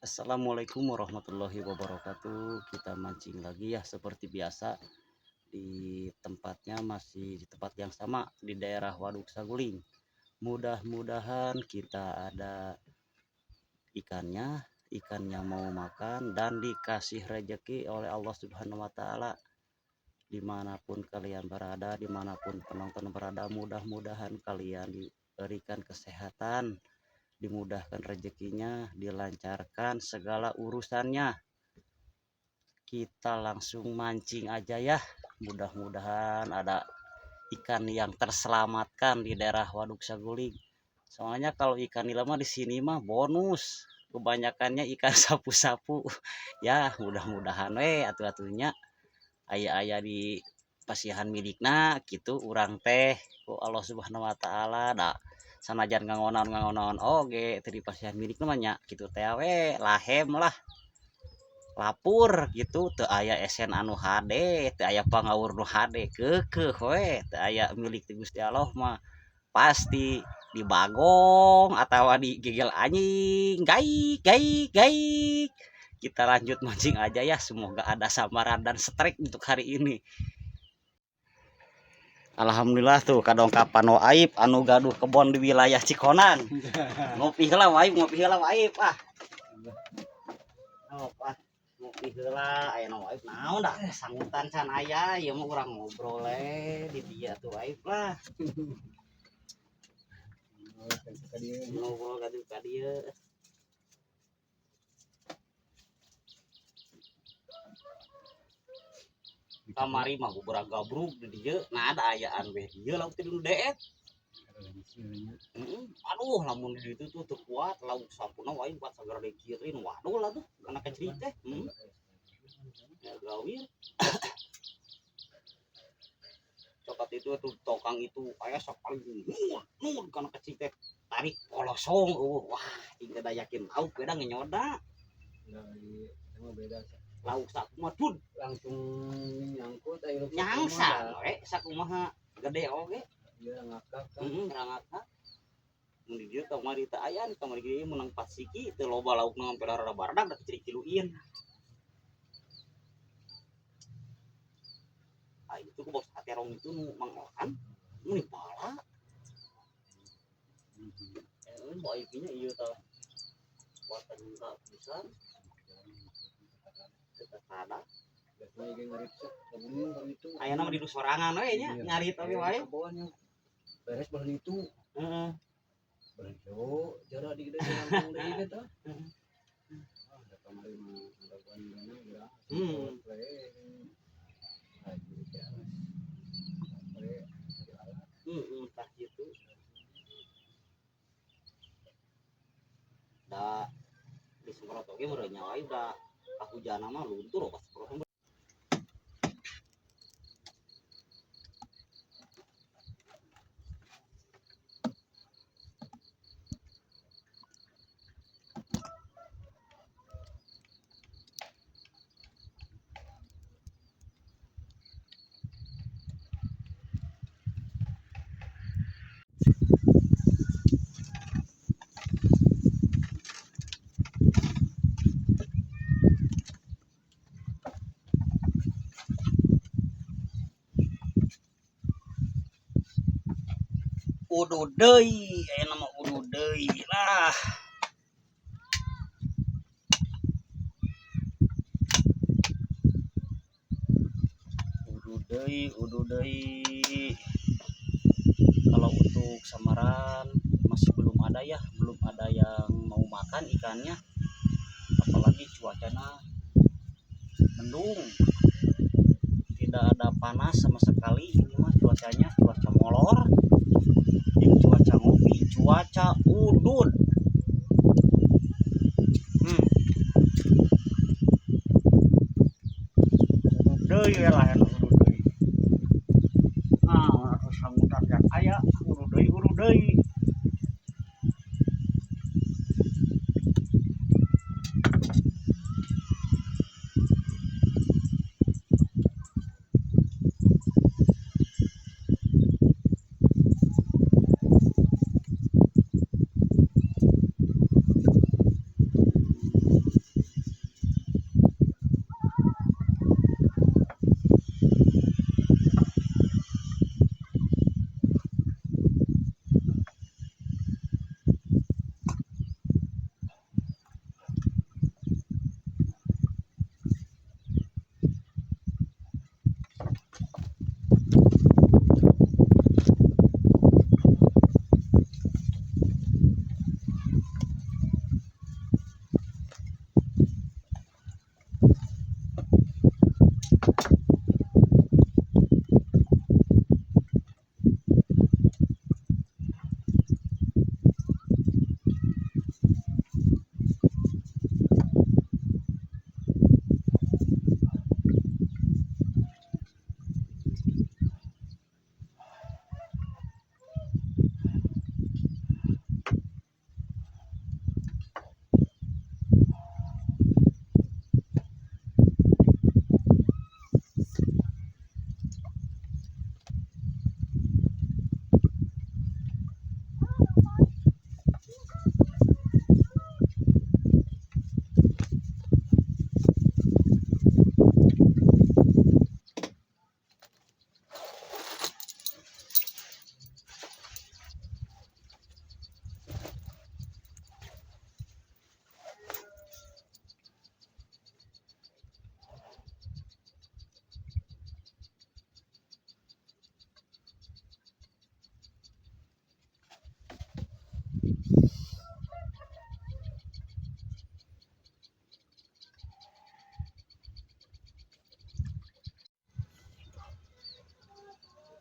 Assalamualaikum warahmatullahi wabarakatuh. Kita mancing lagi ya seperti biasa di tempatnya, masih di tempat yang sama di daerah Waduk Saguling. Mudah-mudahan kita ada ikannya, ikannya mau makan dan dikasih rejeki oleh Allah Subhanahu wa Ta'ala. Dimanapun kalian berada, dimanapun penonton berada, mudah-mudahan kalian diberikan kesehatan, dimudahkan rezekinya, dilancarkan segala urusannya. Kita langsung mancing aja ya. Mudah-mudahan ada ikan yang terselamatkan di daerah Waduk Saguling. Soalnya kalau ikan nila mah di sini mah bonus. Kebanyakannya ikan sapu-sapu. Ya, mudah-mudahan atuh-atuhnya aya-aya di pasihan milikna gitu urang teh ku Allah Subhanahu wa Ta'ala da sanajan ngangonaon oge teu di pasihan milikna mah nya kitu teh we lahem lah lapur gitu, teu aya esen anu hade, teu aya pangawur nu hade, keukeuh we, teu aya milik ti Gusti Allah mah pasti dibagong atawa digigil anjing gaik gaik gaik. Kita lanjut mancing aja ya, semoga ada samaran dan strike untuk hari ini. Alhamdulillah tuh kadongkapan Waib anu gaduh kebon di wilayah Cikonan. Ngopi heula Waib, ngopi heula Waib ah. Ngopi heula aya Waib naon dah sanggutan can aya, ieu mah urang ngobrol di dieu tuh Waib lah. Ngobrol ka dieu. Kamari mah gubra gabruk di dieu, nah ada ayaan we dieu lauk teh deet. Aduh lamun di ditu tuh teu kuat lauk sampuna Waib buat sagara dikirin. Waduh lah tuh kana kecil teh. Ya gawir. Cokat itu tuh tokang itu aya sakali nun kana kecil teh tarik polosong wah tinggal da yakin lauk beda ngenyoda. Lauk sakumaha langsung nyangkut nyangsa we sakumaha gede oge ngakak rangaka mun di dieu kamari teh aya kamari ge menang pasiki teu loba laukna ngampe rada bardak da kecil-kiluin. Ah itu ku bos aterong itu nu mangolahan mun pala baiknya ieu tah kuatan ka pisan teu kada aya nama di sorangan we nya nyari tapi wae beres bahan itu heeh bejo jara di gede langsung deui ge tah ada kamari mah ada bandana ya tah kitu da disemprot oge meureun nya wae da kahujana mah luntur pas semprot. Udu deui aya nama udu deui lah. Udu deui. Kalau untuk samaran masih belum ada ya, belum ada yang mau makan ikannya. Apalagi cuacanya mendung. Tidak ada panas sama sekali. Ini mah cuacanya cuaca molor. Ini cuaca ngopi, cuaca udud. Deui lah udu deui. Ah, atuh sambutan kan aya udu deui.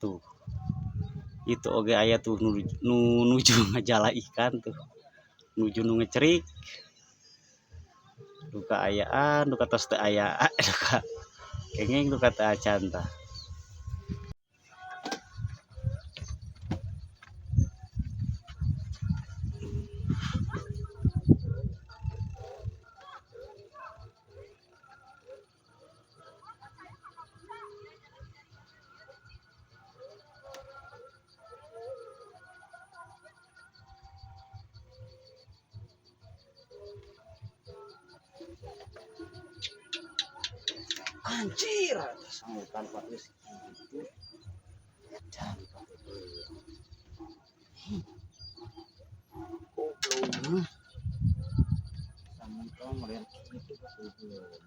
tuh itu oge aya tuh nuju ngajala ikan tuh nuju nu ngecerik duka ayaan duka tos teu aya duka kengeng duka teu acan tah. Anjir sanggutan Pak geus kitu can Pak goblok sanggutan meureun kitu goblok.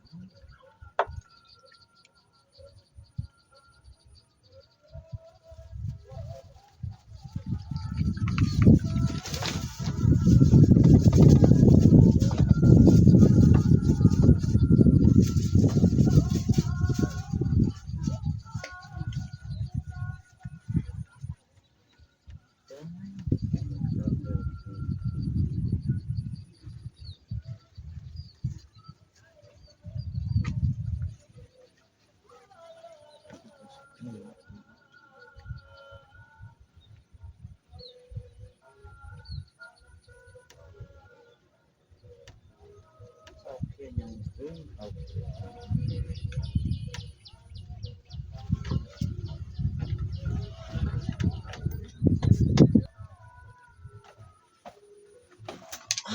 Oke nyambung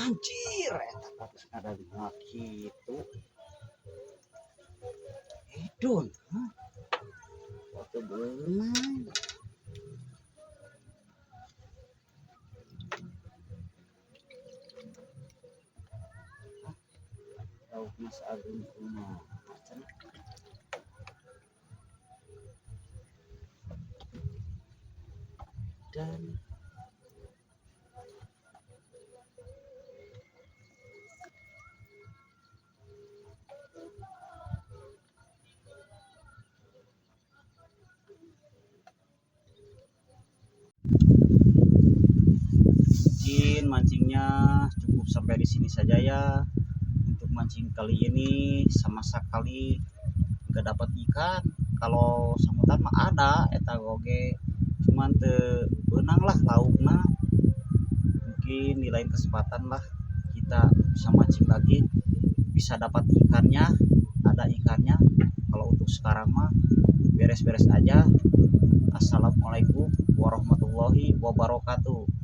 anjir eta kados ngadalima kitu edun waktu beunang lauk Mas Agung kumaha cenah dan mungkin mancingnya cukup sampai di sini saja ya untuk mancing kali ini sama sekali nggak dapat ikan. Kalau samutan mah ada eta oge cuman teu beunang lah laukna mungkin di lain kesempatan lah kita bisa mancing lagi bisa dapat ikannya ada ikannya. Kalau untuk sekarang mah beres-beres aja. Assalamualaikum warahmatullahi wabarakatuh.